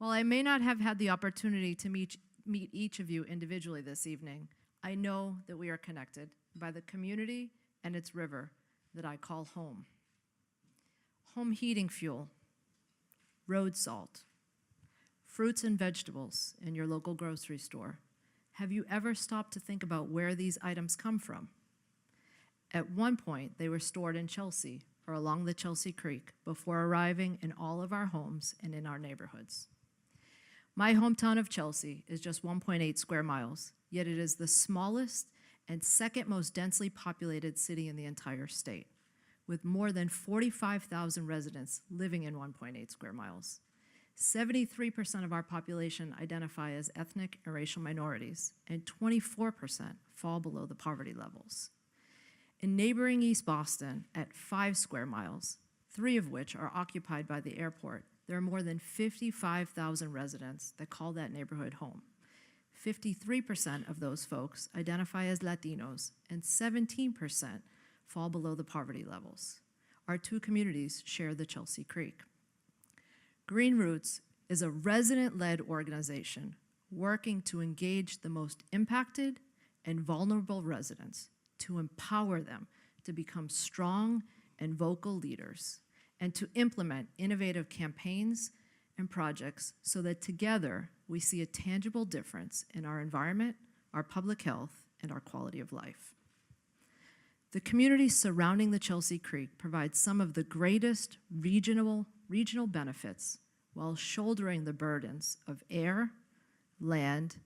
While I may not have had the opportunity to meet each of you individually this evening, I know that we are connected by the community and its river that I call home. Home heating fuel, road salt, fruits and vegetables in your local grocery store. Have you ever stopped to think about where these items come from? At one point, they were stored in Chelsea or along the Chelsea Creek before arriving in all of our homes and in our neighborhoods. My hometown of Chelsea is just 1.8 square miles, yet it is the smallest and second most densely populated city in the entire state, with more than 45,000 residents living in 1.8 square miles. 73% of our population identify as ethnic and racial minorities, and 24% fall below the poverty levels. In neighboring East Boston, at 5 square miles, 3 of which are occupied by the airport, there are more than 55,000 residents that call that neighborhood home. 53% of those folks identify as Latinos, and 17% fall below the poverty levels. Our two communities share the Chelsea Creek. GreenRoots is a resident-led organization working to engage the most impacted and vulnerable residents, to empower them to become strong and vocal leaders, and to implement innovative campaigns and projects so that together we see a tangible difference in our environment, our public health, and our quality of life. The communities surrounding the Chelsea Creek provide some of the greatest regional benefits while shouldering the burdens of air, land,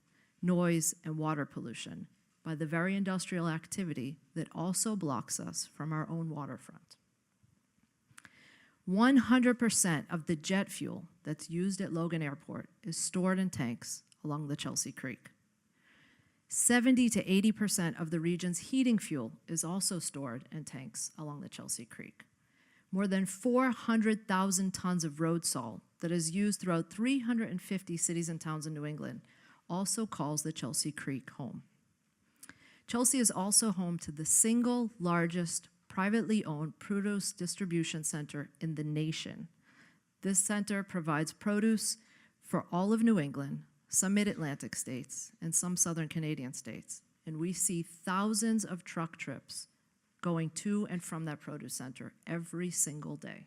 noise, and water pollution by the very industrial activity that also blocks us from our own waterfront. 100% of the jet fuel that's used at Logan Airport is stored in tanks along the Chelsea Creek. 70 to 80% of the region's heating fuel is also stored in tanks along the Chelsea Creek. More than 400,000 tons of road salt that is used throughout 350 cities and towns in New England also calls the Chelsea Creek home. Chelsea is also home to the single largest privately owned produce distribution center in the nation. This center provides produce for all of New England, some mid-Atlantic states, and some southern Canadian states. And we see thousands of truck trips going to and from that produce center every single day.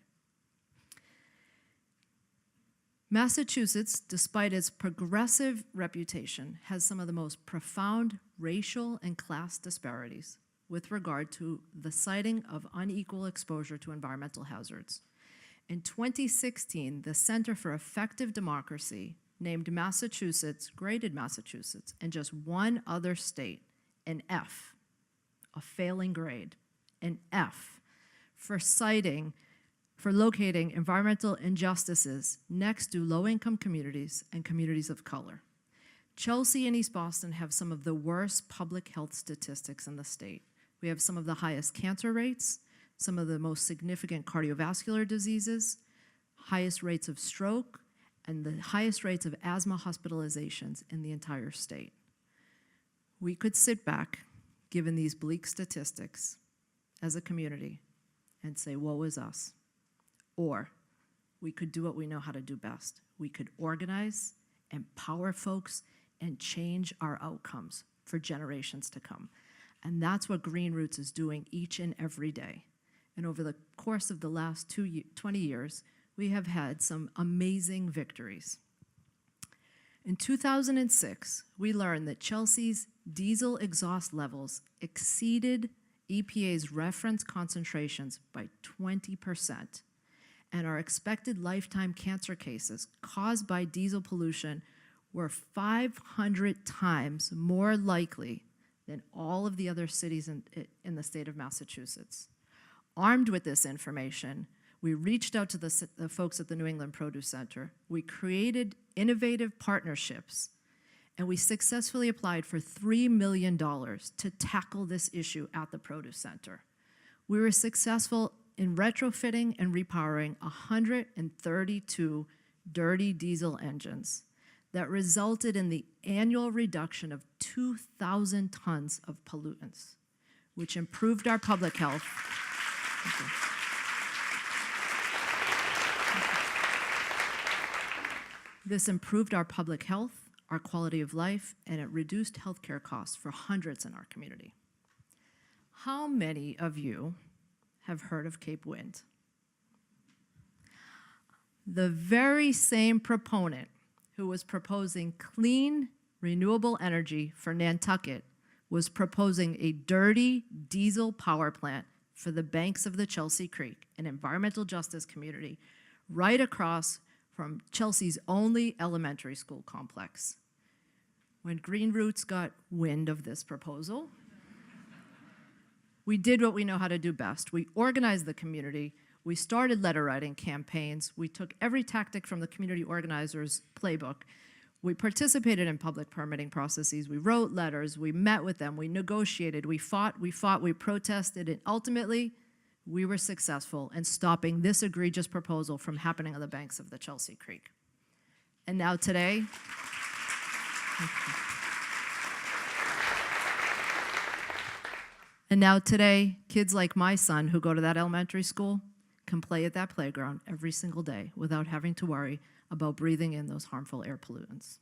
Massachusetts, despite its progressive reputation, has some of the most profound racial and class disparities with regard to the citing of unequal exposure to environmental hazards. In 2016, the Center for Effective Democracy named Massachusetts, graded Massachusetts, and just one other state, an F, a failing grade, an F, for locating environmental injustices next to low-income communities and communities of color. Chelsea and East Boston have some of the worst public health statistics in the state. We have some of the highest cancer rates, some of the most significant cardiovascular diseases, highest rates of stroke, and the highest rates of asthma hospitalizations in the entire state. We could sit back, given these bleak statistics, as a community, and say, woe is us. Or we could do what we know how to do best. We could organize, empower folks, and change our outcomes for generations to come. And that's what GreenRoots is doing each and every day. And over the course of the last 20 years, we have had some amazing victories. In 2006, we learned that Chelsea's diesel exhaust levels exceeded EPA's reference concentrations by 20%, and our expected lifetime cancer cases caused by diesel pollution were 500 times more likely than all of the other cities in the state of Massachusetts. Armed with this information, we reached out to the folks at the New England Produce Center. We created innovative partnerships, and we successfully applied for $3 million to tackle this issue at the Produce Center. We were successful in retrofitting and repowering 132 dirty diesel engines that resulted in the annual reduction of 2,000 tons of pollutants, which improved our public health. This improved our public health, our quality of life, and it reduced healthcare costs for hundreds in our community. How many of you have heard of Cape Wind? The very same proponent who was proposing clean, renewable energy for Nantucket was proposing a dirty diesel power plant for the banks of the Chelsea Creek, an environmental justice community right across from Chelsea's only elementary school complex. When GreenRoots got wind of this proposal, we did what we know how to do best. We organized the community. We started letter writing campaigns. We took every tactic from the community organizers' playbook. We participated in public permitting processes. We wrote letters. We met with them. We negotiated. We fought. We protested. And ultimately, we were successful in stopping this egregious proposal from happening on the banks of the Chelsea Creek. And now today, kids like my son who go to that elementary school can play at that playground every single day without having to worry about breathing in those harmful air pollutants.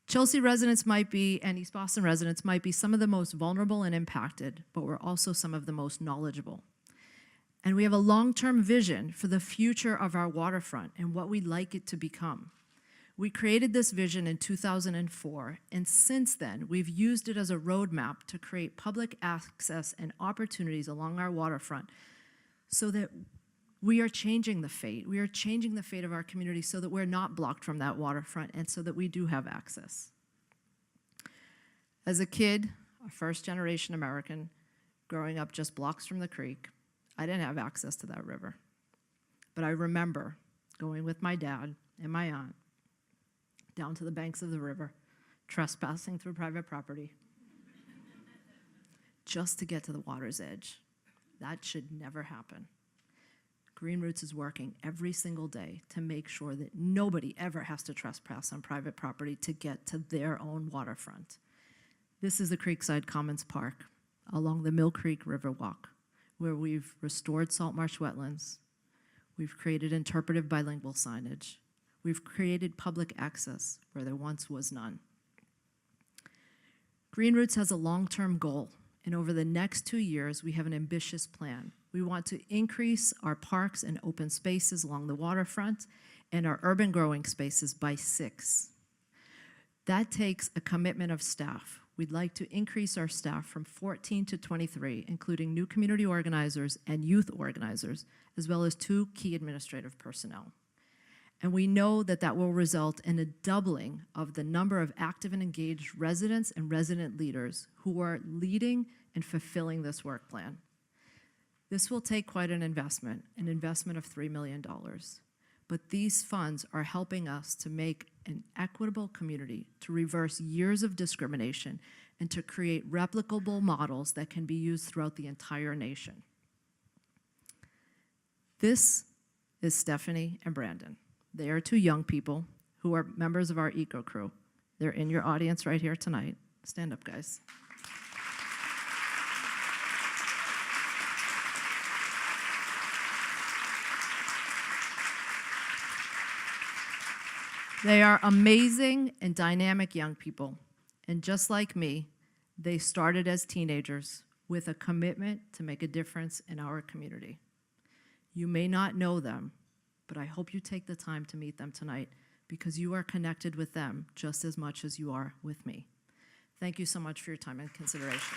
Chelsea residents might be, and East Boston residents might be some of the most vulnerable and impacted, but we're also some of the most knowledgeable. And we have a long-term vision for the future of our waterfront and what we'd like it to become. We created this vision in 2004, and since then, we've used it as a roadmap to create public access and opportunities along our waterfront so that we are changing the fate. We are changing the fate of our community so that we're not blocked from that waterfront and so that we do have access. As a kid, a first-generation American, growing up just blocks from the creek, I didn't have access to that river. But I remember going with my dad and my aunt down to the banks of the river, trespassing through private property, just to get to the water's edge. That should never happen. GreenRoots is working every single day to make sure that nobody ever has to trespass on private property to get to their own waterfront. This is the Creekside Commons Park along the Mill Creek River Walk, where we've restored salt marsh wetlands, we've created interpretive bilingual signage, we've created public access where there once was none. GreenRoots has a long-term goal, and over the next 2 years, we have an ambitious plan. We want to increase our parks and open spaces along the waterfront and our urban growing spaces by 6. That takes a commitment of staff. We'd like to increase our staff from 14 to 23, including new community organizers and youth organizers, as well as 2 key administrative personnel. And we know that that will result in a doubling of the number of active and engaged residents and resident leaders who are leading and fulfilling this work plan. This will take quite an investment of $3 million. But these funds are helping us to make an equitable community, to reverse years of discrimination, and to create replicable models that can be used throughout the entire nation. This is Stephanie and Brandon. They are 2 young people who are members of our eco crew. They're in your audience right here tonight. Stand up, guys. They are amazing and dynamic young people. And just like me, they started as teenagers with a commitment to make a difference in our community. You may not know them, but I hope you take the time to meet them tonight because you are connected with them just as much as you are with me. Thank you so much for your time and consideration.